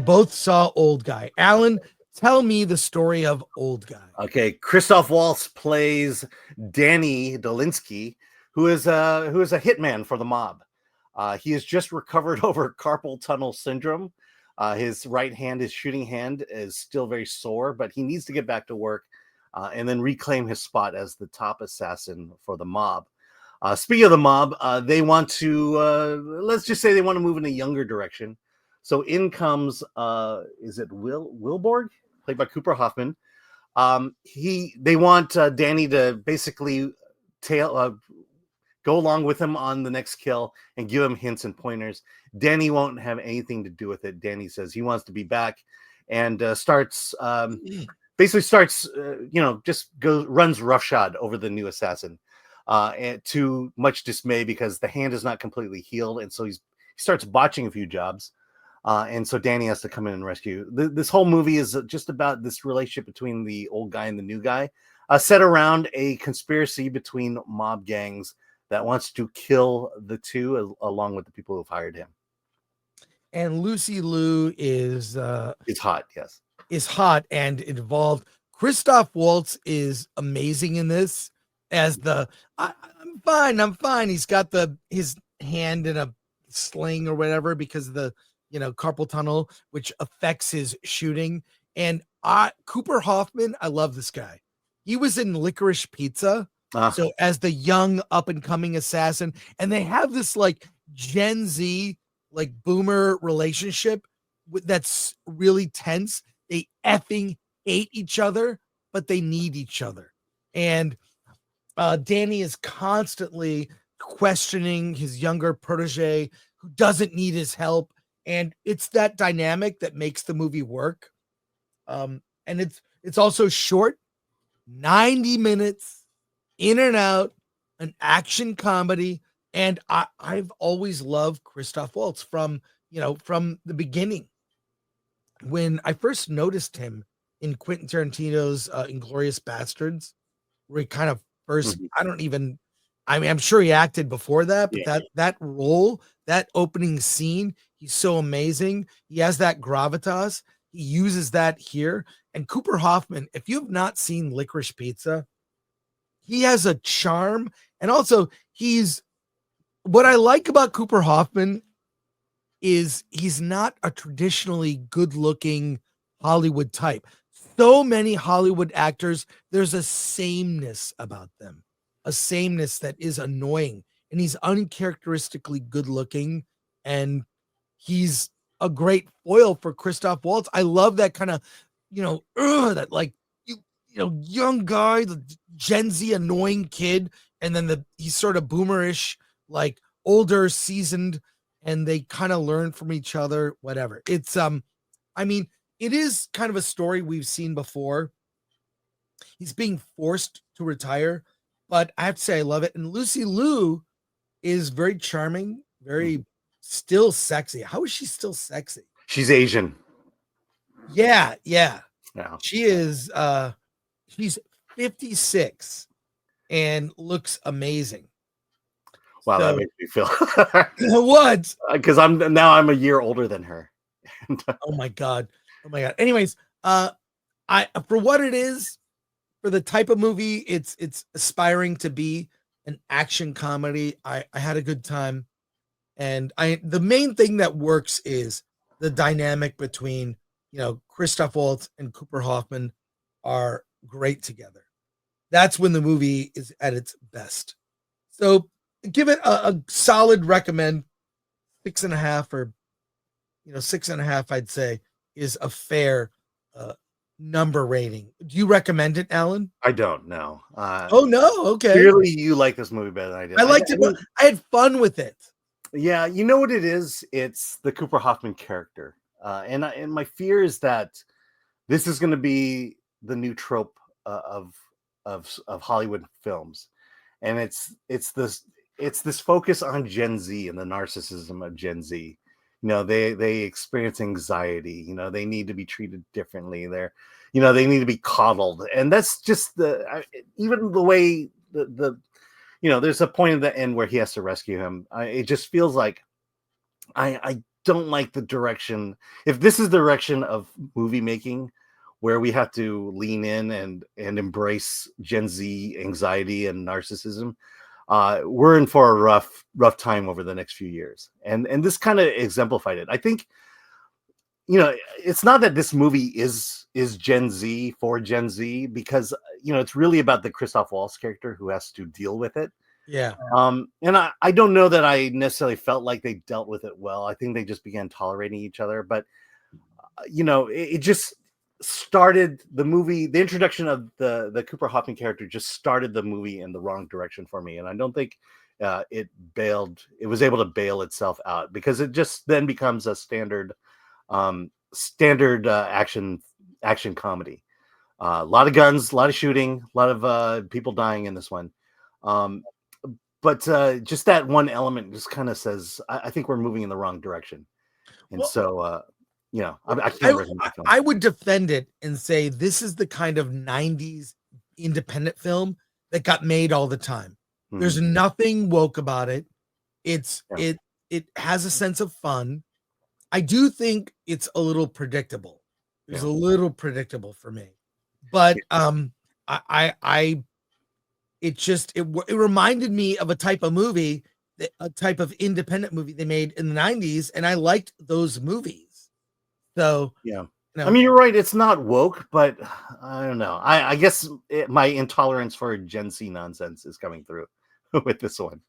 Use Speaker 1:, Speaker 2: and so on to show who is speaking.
Speaker 1: both saw Old Guy. Alan, tell me the story of Old Guy.
Speaker 2: Okay, Christoph Waltz plays Danny Dolinsky, who is a hitman for the mob. He has just recovered over carpal tunnel syndrome. His right hand, his shooting hand, is still very sore, but he needs to get back to work and then reclaim his spot as the top assassin for the mob. Speaking of the mob, they want to, let's just say they want to move in a younger direction. So in comes, is it Wilborg, played by Cooper Hoffman. They want Danny to basically go along with him on the next kill and give him hints and pointers. Danny won't have anything to do with it. Danny says he wants to be back and runs roughshod over the new assassin. And to much dismay because the hand is not completely healed, and so he starts botching a few jobs, and so Danny has to come in and rescue. This whole movie is just about this relationship between the old guy and the new guy, set around a conspiracy between mob gangs that wants to kill the two along with the people who've hired him.
Speaker 1: And Lucy Liu is
Speaker 2: hot, yes,
Speaker 1: is hot and involved. Christoph Waltz is amazing in this. As I'm fine. He's got his hand in a sling or whatever because of the carpal tunnel, which affects his shooting. And Cooper Hoffman, I love this guy. He was in Licorice Pizza, so as the young up and coming assassin, and they have this like Gen Z like boomer relationship that's really tense. They effing hate each other, but they need each other, and Danny is constantly questioning his younger protege who doesn't need his help. And it's that dynamic that makes the movie work. And it's also short, 90 minutes, in and out, an action comedy. And I've always loved Christoph Waltz from the beginning. When I first noticed him in Quentin Tarantino's Inglourious Bastards, where he kind of first, I'm sure he acted before that, but that role, that opening scene, he's so amazing. He has that gravitas. He uses that here. And Cooper Hoffman, if you have not seen Licorice Pizza, he has a charm. And also what I like about Cooper Hoffman is he's not a traditionally good looking Hollywood type. So many Hollywood actors, there's a sameness about them, a sameness that is annoying. And he's uncharacteristically good looking. And he's a great foil for Christoph Waltz. I love that kind of, that like, young guy, the Gen Z annoying kid. And then he's sort of boomerish, like older, seasoned, and they kind of learn from each other, whatever. It's, it is kind of a story we've seen before. He's being forced to retire, but I have to say I love it. And Lucy Liu is very charming, very still sexy. How is she still sexy?
Speaker 2: She's Asian.
Speaker 1: Yeah.
Speaker 2: No.
Speaker 1: She is. She's 56 and looks amazing.
Speaker 2: Wow, that makes me feel
Speaker 1: what?
Speaker 2: Because I'm a year older than her.
Speaker 1: Oh my god. Anyways, for what it is, for the type of movie it's aspiring to be, an action comedy, I had a good time. And the main thing that works is the dynamic between, Christoph Waltz and Cooper Hoffman are great together. That's when the movie is at its best. So give it a solid recommend. 6.5 or 6.5, I'd say, is a fair number rating. Do you recommend it, Alan?
Speaker 2: I don't know.
Speaker 1: Oh no, okay.
Speaker 2: Clearly you like this movie better than I did.
Speaker 1: I liked it, but I had fun with it.
Speaker 2: Yeah, you know what it is? It's the Cooper Hoffman character. And my fear is that this is going to be the new trope of Hollywood films. And it's this focus on Gen Z and the narcissism of Gen Z. They experience anxiety. They need to be treated differently. They need to be coddled, and that's just even the way there's a point at the end where he has to rescue him. It just feels like I don't like the direction. If this is the direction of movie making, where we have to lean in and embrace Gen Z anxiety and narcissism, we're in for a rough time over the next few years. And this kind of exemplified it. I think, it's not that this movie is Gen Z for Gen Z, because it's really about the Christoph Waltz character who has to deal with it.
Speaker 1: Yeah.
Speaker 2: And I don't know that I necessarily felt like they dealt with it well. I think they just began tolerating each other. But it just started the movie. The introduction of the Cooper Hoffman character just started the movie in the wrong direction for me, and I don't think it was able to bail itself out, because it just then becomes a standard action comedy. A lot of guns, a lot of shooting, a lot of people dying in this one. But just that one element just kind of says, I think we're moving in the wrong direction. And so, I can't recommend the film.
Speaker 1: I would defend it and say this is the kind of 90s independent film that got made all the time.
Speaker 2: Mhm.
Speaker 1: There's nothing woke about it. It has a sense of fun. I do think it's a little predictable. It's a little predictable for me. But it reminded me of a type of movie, a type of independent movie they made in the 90s, and I liked those movies. So
Speaker 2: I mean, you're right, it's not woke, but I don't know. I guess my intolerance for Gen Z nonsense is coming through with this one.